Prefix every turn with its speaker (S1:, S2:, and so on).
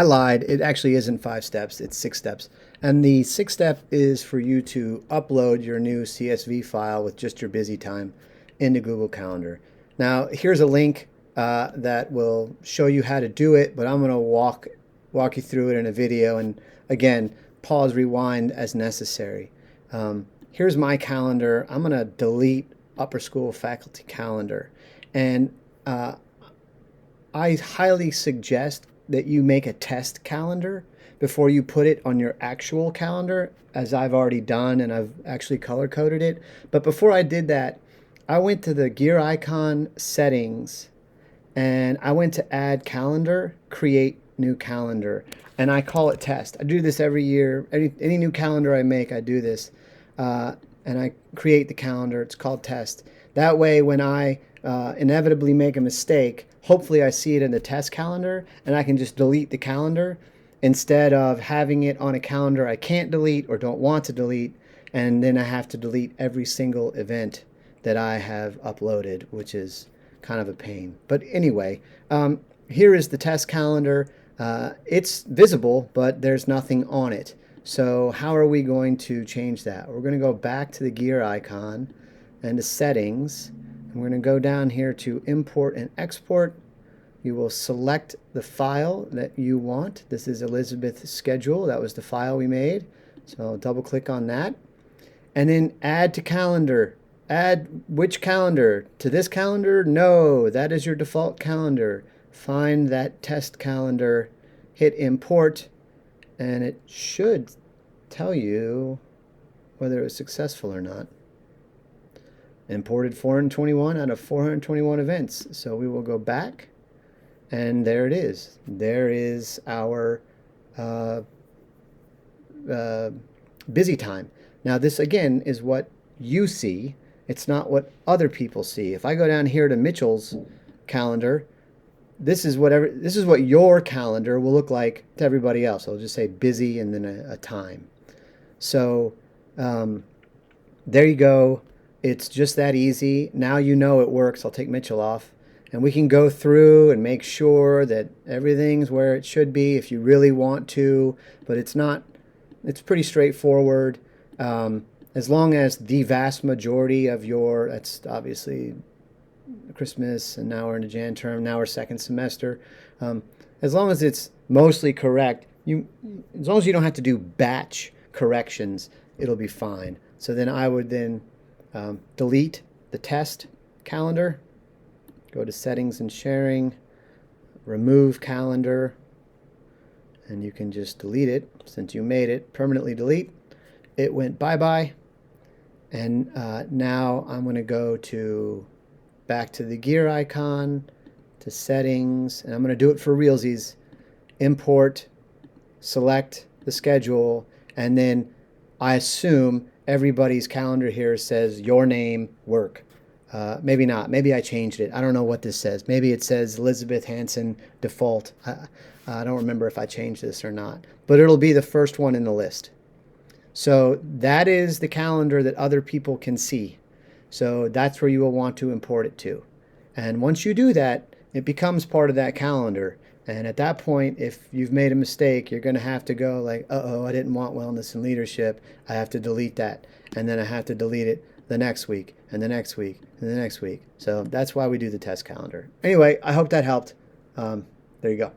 S1: I lied. It actually isn't 5 steps, it's 6 steps. And the 6 step is for you to upload your new CSV file with just your busy time into Google Calendar. Now, here's a link that will show you how to do it, but I'm going to walk you through it in a video. And again, pause, rewind as necessary. Here's my calendar. I'm going to delete upper school faculty calendar. And I highly suggest that you make a test calendar before you put it on your actual calendar, as I've already done and I've actually color coded it. But before I did that, I went to the gear icon settings and I went to add calendar, create new calendar, and I call it test. I do this every year. Any new calendar I make, I do this. And I create the calendar. It's called test. That way, when I inevitably make a mistake, hopefully I see it in the test calendar and I can just delete the calendar instead of having it on a calendar I can't delete or don't want to delete, and then I have to delete every single event that I have uploaded, which is kind of a pain. But anyway, here is the test calendar. It's visible, but there's nothing on it. So how are we going to change that? We're going to go back to the gear icon and to settings. And we're going to go down here to import and export. You will select the file that you want. This is Elizabeth's schedule. That was the file we made. So I'll double click on that. And then add to calendar. Add which calendar? To this calendar? No, that is your default calendar. Find that test calendar, hit import, and it should tell you whether it was successful or not. Imported 421 out of 421 events. So we will go back, and there it is. There is our busy time. Now this again is what you see. It's not what other people see. If I go down here to Mitchell's calendar, this is what your calendar will look like to everybody else. I'll just say busy and then a time. So there you go. It's just that easy. Now you know it works. I'll take Mitchell off. And we can go through and make sure that everything's where it should be if you really want to. But it's not. It's pretty straightforward. As long as the vast majority of that's obviously Christmas, and now we're in the Jan term, now we're second semester. As long as it's mostly correct, as long as you don't have to do batch corrections, it'll be fine. So then I would then delete the test calendar, go to settings and sharing, remove calendar, and you can just delete it since you made it permanently delete. It went bye-bye, and now I'm going to go back to the gear icon, to settings, and I'm going to do it for realsies. Import, select the schedule, and then I assume everybody's calendar here says your name, work. Maybe not. Maybe I changed it. I don't know what this says. Maybe it says Elizabeth Hanson default. I don't remember if I changed this or not, but it'll be the first one in the list. So that is the calendar that other people can see. So that's where you will want to import it to. And once you do that, it becomes part of that calendar. And at that point, if you've made a mistake, you're going to have to go like, uh-oh, I didn't want wellness and leadership. I have to delete that. And then I have to delete it the next week and the next week and the next week. So that's why we do the test calendar. Anyway, I hope that helped. There you go.